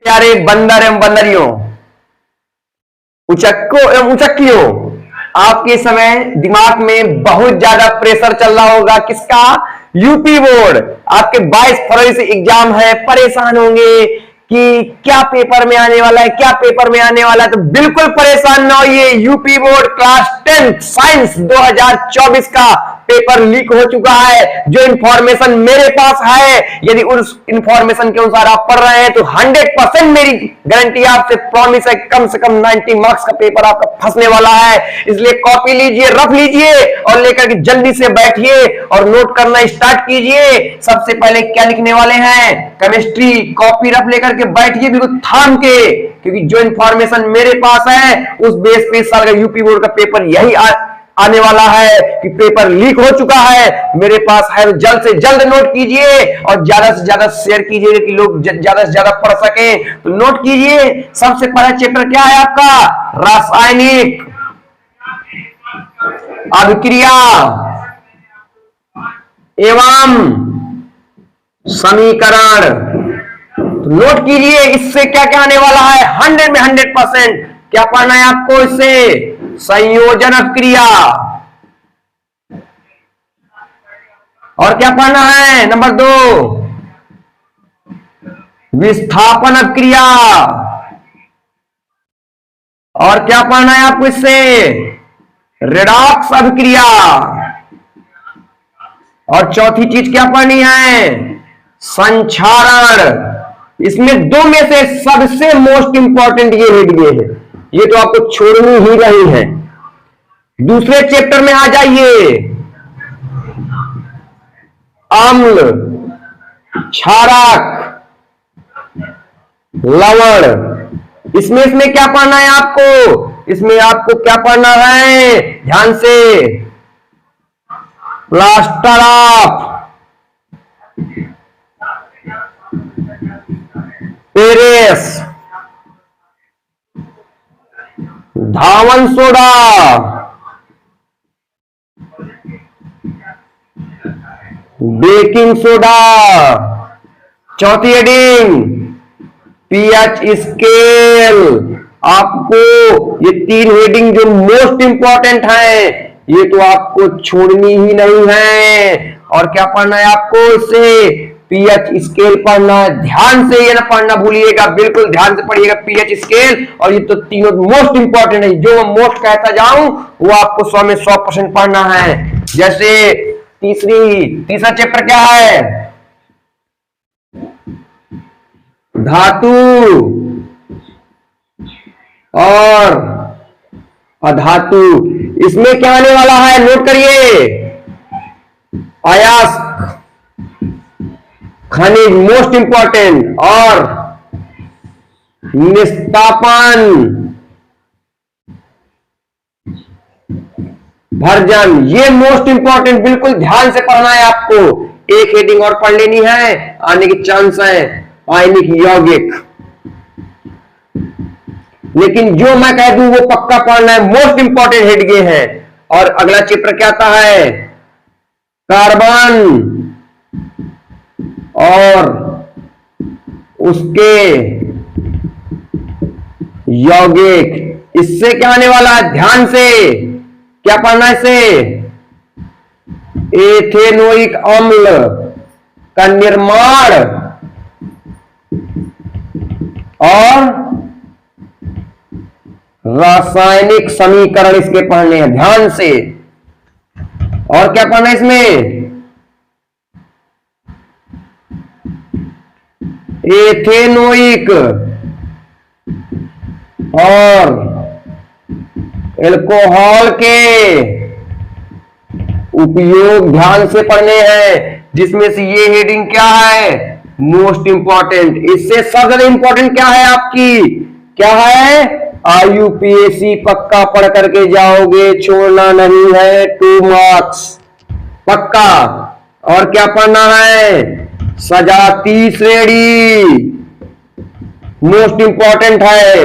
प्यारे बंदर एवं बंदरियों, उचक्को एवं उचक्कियों, आपके समय दिमाग में बहुत ज्यादा प्रेशर चल रहा होगा। किसका? UP board. आपके 22 फरवरी से एग्जाम है, परेशान होंगे कि क्या पेपर में आने वाला है, क्या पेपर में आने वाला है। तो बिल्कुल परेशान ना होइए। यूपी बोर्ड क्लास 10 साइंस 2024 का पेपर लीक हो चुका है। जो इंफॉर्मेशन मेरे पास है, यदि उस इंफॉर्मेशन के अनुसार आप पढ़ रहे हैं तो 100% मेरी गारंटी आपसे प्रॉमिस है, कम से कम 90 मार्क्स का पेपर आपका फंसने वाला है। इसलिए कॉपी लीजिए, रफ लीजिए और लेकर के जल्दी से बैठिए और नोट करना स्टार्ट कीजिए। सबसे पहले क्या लिखने वाले हैं? केमिस्ट्री। कॉपी रफ लेकर के बैठिए बिल्कुल थाम के, क्योंकि जो इंफॉर्मेशन मेरे पास है उस बेस पे इस साल का यूपी बोर्ड का पेपर यही आने वाला है कि पेपर लीक हो चुका है। मेरे पास है, जल्द से जल्द नोट कीजिए और ज्यादा से ज्यादा शेयर कीजिए कि लोग ज्यादा से ज्यादा पढ़ सके। तो नोट कीजिए। सबसे पहला चैप्टर क्या है आपका? रासायनिक अभिक्रिया एवं समीकरण। तो नोट कीजिए, इससे क्या क्या आने वाला है। 100 में 100% क्या पढ़ना है आपको इससे? संयोजन अभिक्रिया। और क्या पढ़ना है? नंबर 2 विस्थापन अभिक्रिया। और क्या पढ़ना है आपको इससे? रेडॉक्स अभिक्रिया। और चौथी चीज क्या पढ़नी है? संक्षारण। इसमें 2 में से सबसे मोस्ट इंपॉर्टेंट ये हेड ये है, ये तो आपको छोड़नी ही नहीं है। दूसरे चैप्टर में आ जाइए। अम्ल, क्षारक, लवण। इसमें क्या पढ़ना है आपको? इसमें आपको क्या पढ़ना है? ध्यान से, plaster of Paris, Dhawan soda, baking soda. चौथी हेडिंग पीएच स्केल। आपको ये 3 हेडिंग जो मोस्ट इंपॉर्टेंट है, ये तो आपको छोड़नी ही नहीं है। और क्या पढ़ना है आपको इससे? पीएच स्केल पढ़ना है। ध्यान से ये ना पढ़ना भूलिएगा, बिल्कुल ध्यान से पढ़िएगा पीएच स्केल। और ये तो तीनों मोस्ट इंपॉर्टेंट है, जो मैं मोस्ट कहता जाऊं वो आपको 100 में 100% पढ़ना है। जैसे तीसरा चैप्टर क्या है? धातु और अधातु। इसमें क्या आने वाला है? नोट करिए। अयस्क, खनिज मोस्ट इंपॉर्टेंट, और निस्तापन, भर्जन। ये मोस्ट इंपॉर्टेंट, बिल्कुल ध्यान से पढ़ना है आपको। एक हेडिंग और पढ़ लेनी है, आने की चांस है। आयनिक यौगिक, लेकिन जो मैं कह दूं वो पक्का पढ़ना है। मोस्ट इंपॉर्टेंट हेड ये है। और अगला चैप्टर क्या आता है? कार्बन और उसके यौगिक। इससे क्या आने वाला है? ध्यान से क्या पढ़ना है इसे? एथेनोइक अम्ल का निर्माण और रासायनिक समीकरण इसके पढ़ने हैं, ध्यान से। और क्या पढ़ना है इसमें? एथेनोइक और अल्कोहल के उपयोग ध्यान से पढ़ने हैं, जिसमें से ये हेडिंग क्या है? Most important. इससे सबसे ज्यादा इंपॉर्टेंट क्या है आपकी? क्या है? आईयूपीएसी पक्का पढ़ करके जाओगे, छोड़ना नहीं है। 2 मार्क्स पक्का। और क्या पढ़ना है? सजाती श्रेणी मोस्ट इंपॉर्टेंट है।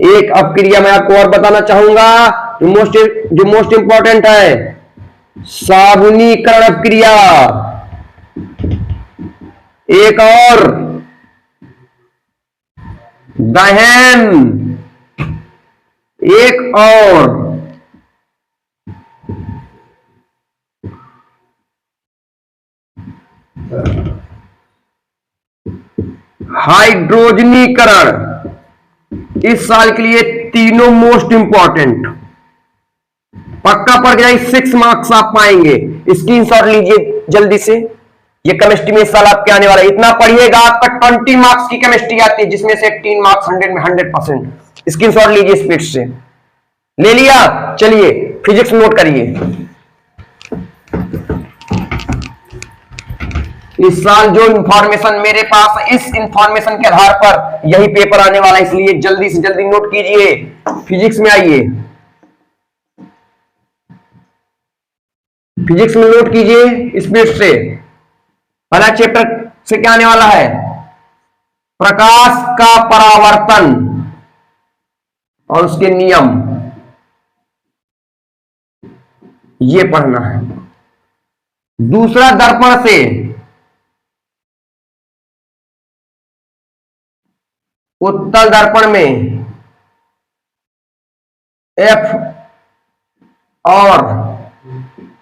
एक अपक्रिया मैं आपको और बताना चाहूंगा जो मोस्ट इंपॉर्टेंट है, साबुनीकरण अपक्रिया। एक और दहन, एक और हाइड्रोजनीकरण। इस साल के लिए तीनों मोस्ट इंपॉर्टेंट, पक्का पड़ जाए, 6 मार्क्स आप पाएंगे। स्क्रीनशॉट लीजिए जल्दी से। ये केमिस्ट्री में इस साल आपके आने वाला है, इतना पढ़िएगा आपका 20 मार्क्स की केमिस्ट्री आती है, जिसमें से 18 मार्क्स 100 में 100%। स्क्रीनशॉट लीजिए स्पीड से। ले लिया? चलिए फिजिक्स नोट करिए। इस साल जो इंफॉर्मेशन मेरे पास है, इस इंफॉर्मेशन के आधार पर यही पेपर आने वाला है, इसलिए जल्दी से जल्दी नोट कीजिए। फिजिक्स में आइए, फिजिक्स में नोट कीजिए स्पीड से। पहला चैप्टर से क्या आने वाला है? प्रकाश का परावर्तन और उसके नियम, ये पढ़ना है। दूसरा दर्पण से उत्तल दर्पण में एफ और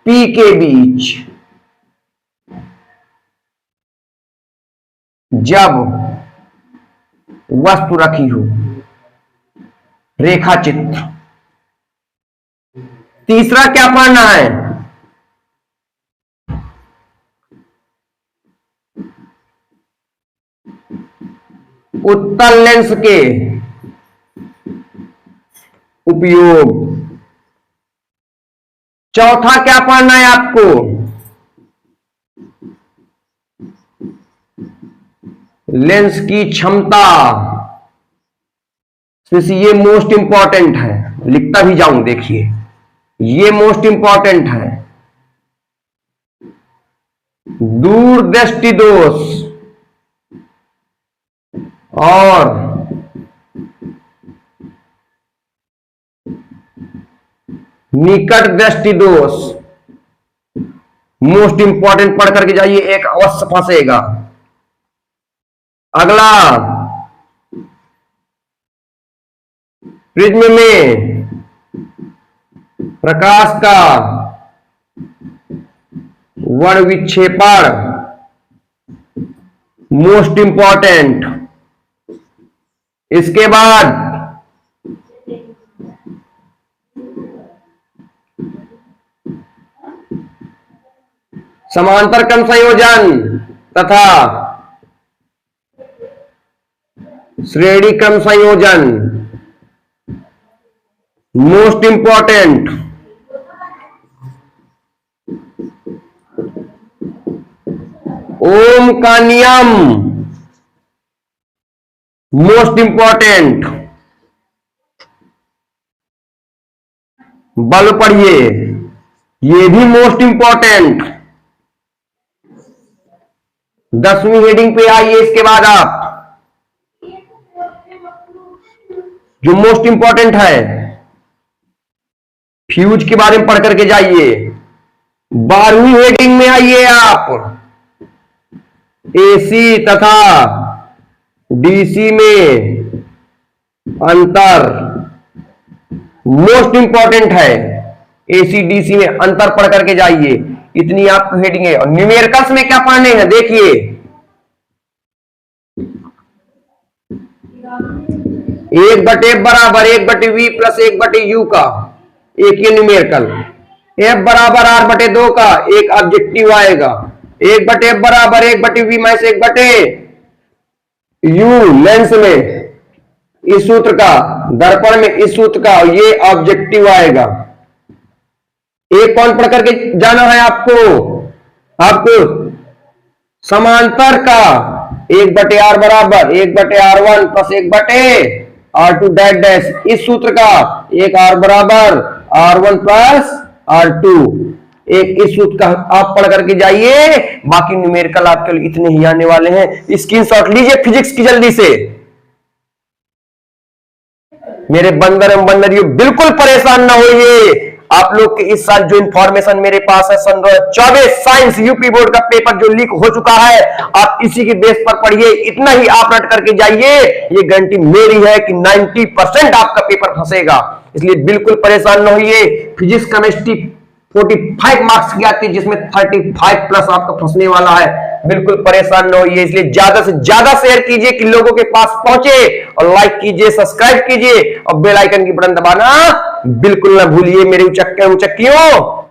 पी के बीच जब वस्तु रखी हो, रेखा चित्र। तीसरा क्या पढ़ना है? उत्तल लेंस के उपयोग। चौथा क्या पढ़ना है आपको? लेंस की क्षमता। ये मोस्ट इंपॉर्टेंट है, लिखता भी जाऊं, देखिए ये मोस्ट इंपॉर्टेंट है। दूरदृष्टि दोष और निकट दृष्टि दोष मोस्ट इंपॉर्टेंट पढ़ करके जाइए, एक अवश्य फंसेगा। अगला, प्रिज्म में प्रकाश का वर्णविक्षेपण मोस्ट इंपॉर्टेंट। इसके बाद समांतर क्रम संयोजन तथा श्रेणी क्रम संयोजन मोस्ट इंपॉर्टेंट। ओम का नियम मोस्ट इंपॉर्टेंट। बल पढ़िए, ये भी मोस्ट इंपॉर्टेंट। 10वीं हेडिंग पे आइए। इसके बाद आप जो मोस्ट इंपॉर्टेंट है, फ्यूज के बारे में पढ़ करके जाइए। 12वीं हेडिंग में आइए आप, एसी तथा डीसी में अंतर मोस्ट इंपॉर्टेंट है। एसी डीसी में अंतर पढ़ करके जाइए, इतनी आपको हेडिंग है। और न्यूमेरिकल्स में क्या पढ़ने हैं देखिए, एक बटे बराबर 1/v प्लस 1/u का एक ये न्यूमेरिकल। f बराबर r बटे 2 का एक ऑब्जेक्टिव आएगा। 1/f बराबर 1/v माइनस 1/u लेंस में इस सूत्र का, दर्पण में इस सूत्र का, ये ऑब्जेक्टिव आएगा। एक कौन पढ़ करके जाना है आपको समांतर का 1/r बराबर 1/r1 plus 1/r2 dash dash, इस सूत्र का एक r बराबर r1 प्लस r2, एक इस सूत्र का आप पढ़ करके जाइए। बाकी न्यूमेरिकल आपके लिए इतने ही आने वाले हैं। स्क्रीनशॉट लीजिए फिजिक्स की जल्दी से। मेरे बंदर एवं बंदरियों बिल्कुल परेशान ना होइए, आप लोग के इस साल जो इंफॉर्मेशन मेरे पास है, सन 2024 साइंस यूपी बोर्ड का पेपर जो लीक हो चुका है, आप इसी के बेस पर पढ़िए, इतना ही आप रट करके जाइए, ये गारंटी मेरी है कि 90% आपका पेपर फंसेगा। इसलिए बिल्कुल परेशान न होइए। फिजिक्स केमिस्ट्री 45 मार्क्स की आती है, जिसमें 35 प्लस आपका फंसने वाला है। बिल्कुल परेशान न होइए। इसलिए ज्यादा से ज्यादा शेयर कीजिए कि लोगों के पास पहुंचे, और लाइक कीजिए, सब्सक्राइब कीजिए, और बेल आइकन की बटन दबाना बिल्कुल ना भूलिए मेरे उचक्कियों।